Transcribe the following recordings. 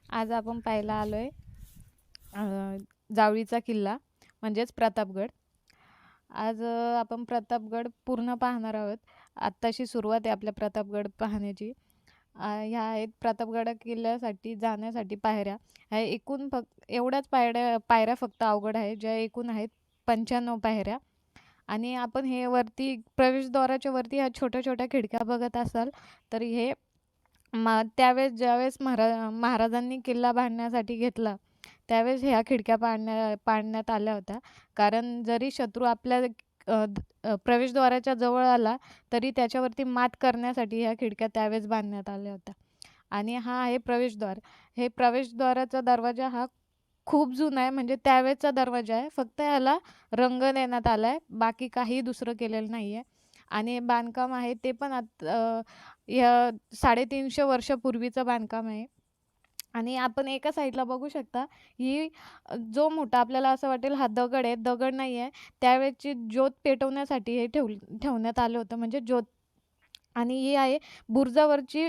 आज आपण पाहायला आलोय जावळीचा किल्ला म्हणजेच प्रतापगड. आज आपण प्रतापगड पूर्ण पाहणार आहोत. आत्ताशी सुरुवात आहे आपल्या प्रतापगड पाहण्याची. ह्या आहेत प्रतापगड किल्ल्यासाठी जाण्यासाठी पायऱ्या. ह्या एकूण फक्त एवढ्याच पायऱ्या फक्त अवघड आहे, ज्या एकूण आहेत 95 पायऱ्या. आणि आपण हे वरती प्रवेशद्वाराच्या वरती ह्या छोट्या छोट्या खिडक्या बघत असाल तर हे त्यावेळेस ज्यावेळेस महाराजांनी किल्ला बांधण्यासाठी घेतला त्यावेळेस ह्या खिडक्या पाडण्यात आल्या होत्या. कारण जरी शत्रू आपल्या प्रवेशद्वाराच्या जवळ आला तरी त्याच्यावरती मात करण्यासाठी ह्या खिडक्या त्यावेळेस बांधण्यात आल्या होत्या. आणि हा आहे प्रवेशद्वार. हे प्रवेशद्वाराचा दरवाजा हा खूप जुना आहे, म्हणजे त्यावेळेचा दरवाजा आहे. फक्त ह्याला रंग देण्यात आला आहे, बाकी काही दुसरं केलेलं नाही आहे. आणि बांधकाम आहे ते पण या 350 वर्षापूर्वीचं बांधकाम आहे. आणि आपण एका साईडला बघू शकता, ही जो मोठा आपल्याला असं वाटेल हा दगड आहे, दगड नाही आहे. त्यावेळेची ज्योत पेटवण्यासाठी हे ठेवण्यात आलं होतं, म्हणजे ज्योत. आणि ही आहे बुरुजावरची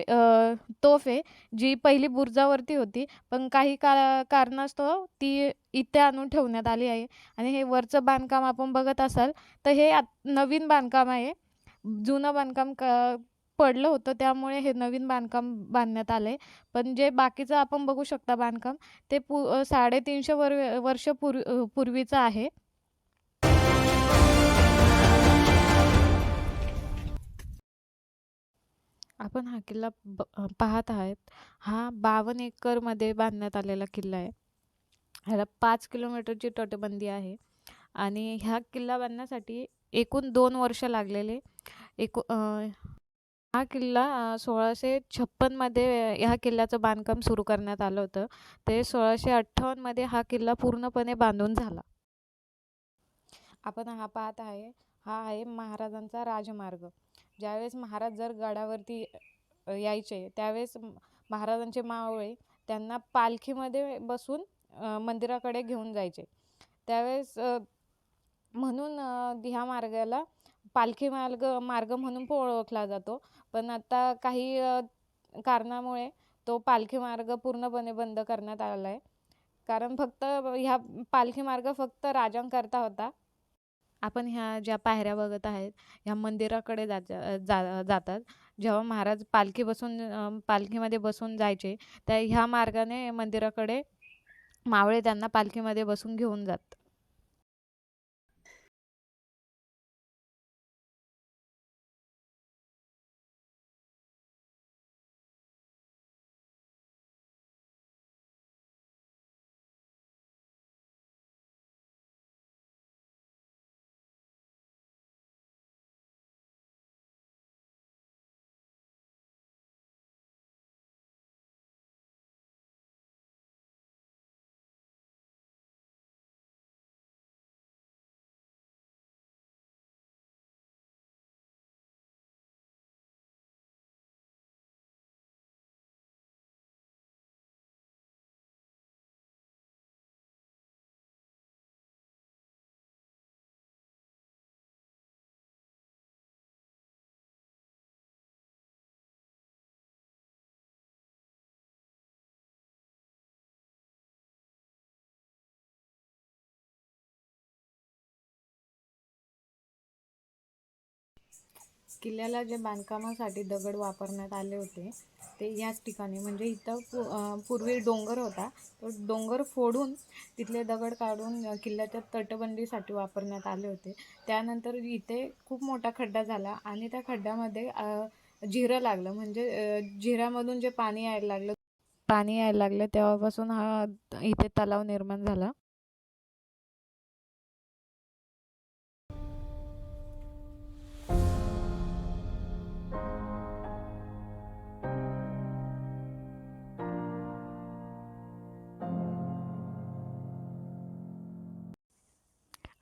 तोफ आहे, जी पहिली बुरुजावरती होती, पण काही कारणास्तव ती इथे आणून ठेवण्यात आली आहे. आणि हे वरचं बांधकाम आपण बघत असाल तर हे नवीन बांधकाम आहे. जुनं बांधकाम पडलं होतं, त्यामुळे हे नवीन बांधकाम बांधण्यात आलंय. पण जे बाकीचं आपण बघू शकता बांधकाम, ते 350 वर्ष पूर्वीचं आहे. आपण हा किल्ला पाहत आहात. हा 52 एकरमध्ये बांधण्यात आलेला किल्ला आहे. ह्याला 5 किलोमीटरची तटबंदी आहे. आणि ह्या किल्ला बांधण्यासाठी एकूण 2 वर्ष लागलेले. हा किल्ला 1656 मध्ये ह्या किल्ल्याचं बांधकाम सुरू करण्यात आलं होतं. ते 1658 मध्ये हा किल्ला पूर्णपणे बांधून झाला. आपण हा पाहत आहे, हा आहे महाराजांचा राजमार्ग. ज्यावेळेस महाराज जर गडावरती यायचे त्यावेळेस महाराजांचे मावळे त्यांना पालखीमध्ये बसून मंदिराकडे घेऊन जायचे. त्यावेळेस म्हणून ह्या मार्गाला पालखी मार्ग म्हणून पण ओळखला जातो. पण आता काही कारणामुळे तो पालखी मार्ग पूर्णपणे बंद करण्यात आला आहे. कारण फक्त ह्या पालखी मार्ग फक्त राजांकरता होता. आपण ह्या ज्या पायऱ्या बघत आहेत ह्या मंदिराकडे जातात. जेव्हा महाराज पालखीमध्ये बसून जायचे त्या ह्या मार्गाने मंदिराकडे मावळे त्यांना पालखीमध्ये बसून घेऊन जात. किल्ल्याला जे बांधकामासाठी दगड वापरण्यात आले होते ते याच ठिकाणी, म्हणजे इथं पूर्वी डोंगर होता, तो डोंगर फोडून तिथले दगड काढून किल्ल्याच्या तटबंदीसाठी वापरण्यात आले होते. त्यानंतर इथे खूप मोठा खड्डा झाला आणि त्या खड्ड्यामध्ये जिरं लागलं, म्हणजे जिऱ्यामधून जे पाणी यायला लागलं तेव्हापासून हा इथे तलाव निर्माण झाला.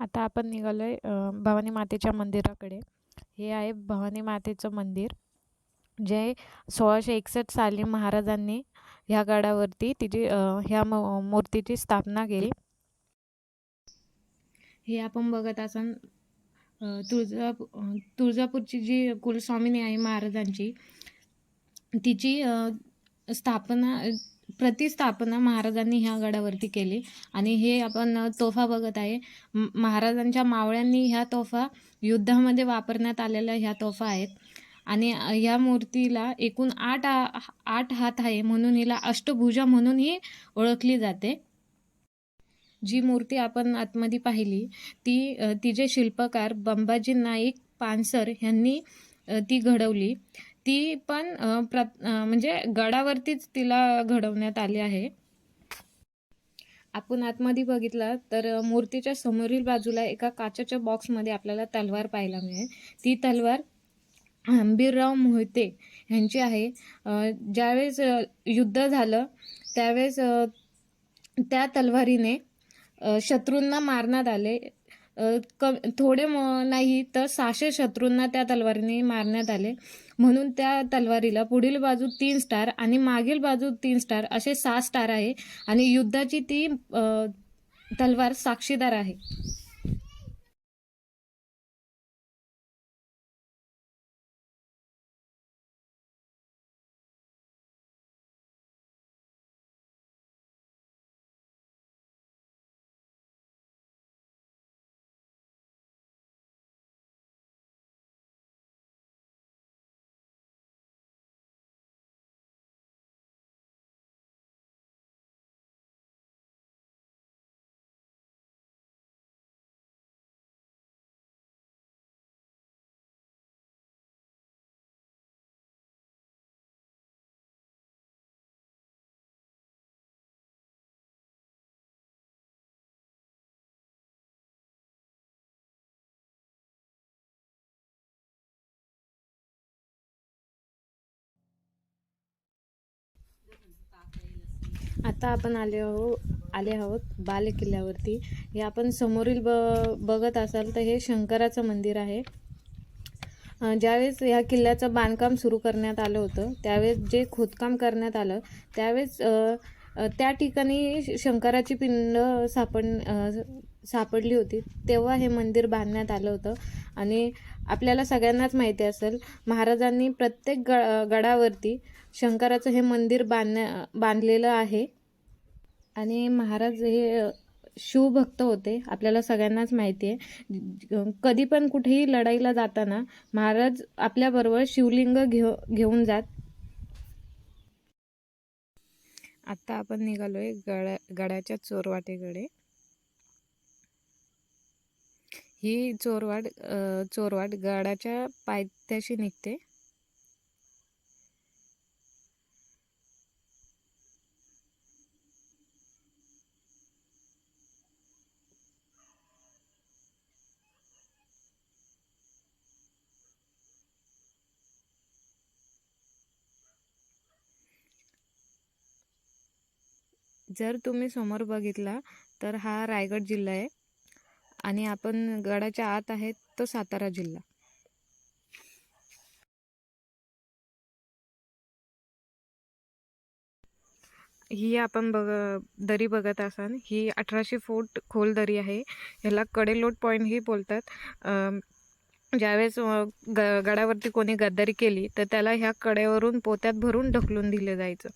आता आपण निघालोय भवानी मातेच्या मंदिराकडे. हे आहे भवानी मातेचं मंदिर, जे 1661 साली महाराजांनी ह्या गडावरती ह्या मूर्तीची स्थापना केली. हे आपण बघत असाल तुळजापूरची जी कुलस्वामिनी आहे महाराजांची, तिची स्थापना प्रतिस्थापना महाराजांनी ह्या गडावरती केली. आणि हे आपण तोफा बघत आहे. महाराजांच्या मावळ्यांनी ह्या तोफा युद्धामध्ये वापरण्यात आलेल्या ह्या तोफा आहेत. आणि ह्या मूर्तीला एकूण 8 हात आहे, म्हणून हिला अष्टभुजा म्हणूनही ओळखली जाते. जी मूर्ती आपण आतमध्ये पाहिली तिचे शिल्पकार बंबाजी नाईक पानसर यांनी ती घडवली. ती पण म्हणजे गडावरतीच तिला घडवण्यात आली आहे. आपण आतमध्ये बघितलं तर मूर्तीच्या समोरील बाजूला एका काचेच्या बॉक्समध्ये आपल्याला तलवार पाहायला मिळेल. ती तलवार हंबीरराव मोहिते यांची आहे. ज्यावेळेस युद्ध झालं त्यावेळेस त्या तलवारीने शत्रूंना मारण्यात आले. थोडे नाही तर 600 शत्रूंना त्या तलवारीने मारण्यात आले. म्हणून त्या तलवारीला पुढील बाजू 3 स्टार आणि मागील बाजू 3 स्टार असे 6 स्टार आहे. आणि युद्धाची ती तलवार साक्षीदार आहे. आता आपण आले आहोत बाले किल्ल्यावरती. हे आपण समोरील बघत असाल तर हे शंकराचं मंदिर आहे. ज्यावेळेस ह्या किल्ल्याचं बांधकाम सुरू करण्यात आलं होतं त्यावेळेस जे खोदकाम करण्यात आलं त्यावेळेस त्या ठिकाणी शंकराची पिंड सापडली होती. तेव्हा हे मंदिर बांधण्यात आलं होतं. आणि आपल्याला सगळ्यांनाच माहिती असेल महाराजांनी प्रत्येक गडावरती शंकराचं हे मंदिर बांधलेलं आहे. आणि महाराज हे शिवभक्त होते, आपल्याला सगळ्यांनाच माहिती आहे. कधी पण कुठेही लढाईला जाताना महाराज आपल्याबरोबर शिवलिंग घेऊन जात. आता आपण निघालोय गडाच्या चोरवाटेकडे. ही चोरवाट गडाच्या पायथ्याशी निघते. जर तुम्ही समोर बघितला तर हा रायगड जिल्हा आहे आणि आपण गडाच्या आत आहेत तो सातारा जिल्हा. ही आपण दरी बघत असाल, ही 1800 फूट खोल दरी आहे. ह्याला कडेलोट पॉईंटही बोलतात. ज्यावेळेस गडावरती कोणी गद्दारी केली तर त्याला ह्या कड्यावरून पोत्यात भरून ढकलून दिले जायचं.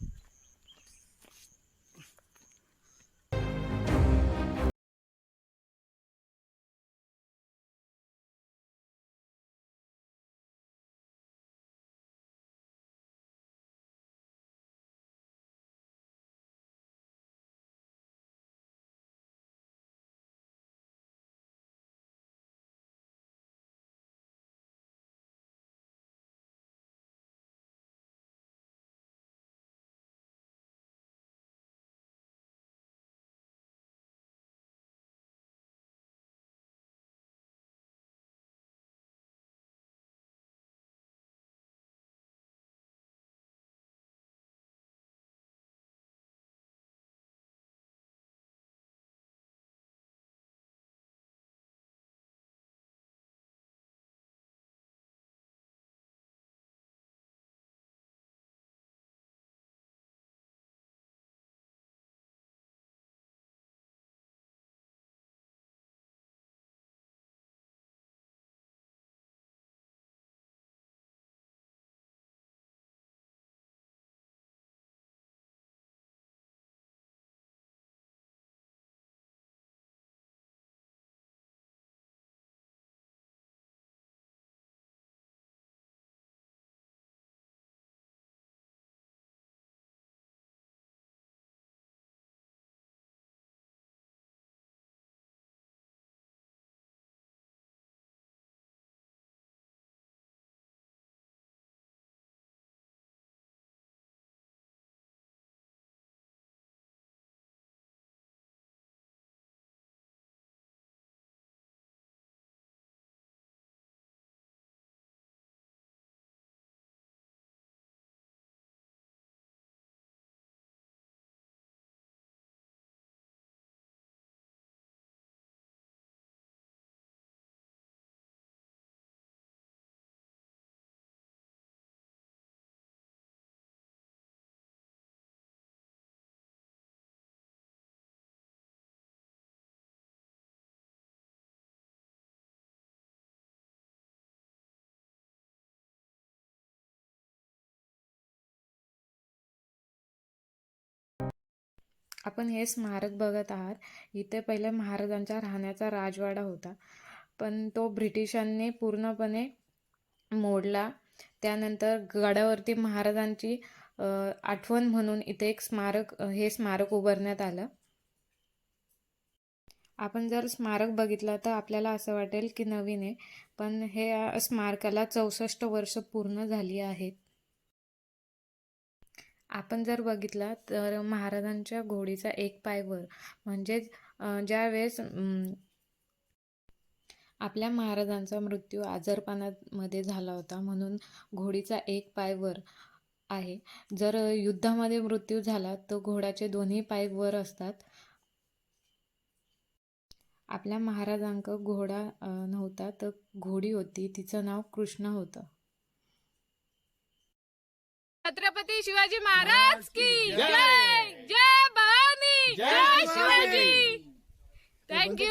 आपण हे स्मारक बघत आहात. इथे पहिले महाराजांचा राहण्याचा राजवाडा होता, पण तो ब्रिटिशांनी पूर्णपणे मोडला. त्यानंतर गडावरती महाराजांची आठवण म्हणून इथे एक हे स्मारक उभारण्यात आलं. आपण जर स्मारक बघितलं तर आपल्याला असं वाटेल की नवीन आहे, पण हे स्मारकाला 64 वर्ष पूर्ण झाली आहेत. आपण जर बघितलं तर महाराजांच्या घोडीचा एक पाय वर, म्हणजेच ज्यावेळेस आपल्या महाराजांचा मृत्यू आजारपणामध्ये झाला होता, म्हणून घोडीचा एक पाय वर आहे. जर युद्धामध्ये मृत्यू झाला तर घोड्याचे दोन्ही पाय वर असतात. आपल्या महाराजांक घोडा नव्हता तर घोडी होती, तिचं नाव कृष्ण होतं. छत्रपती शिवाजी महाराज की जय. जय भवानी. जय शिवाजी. थँक्यू.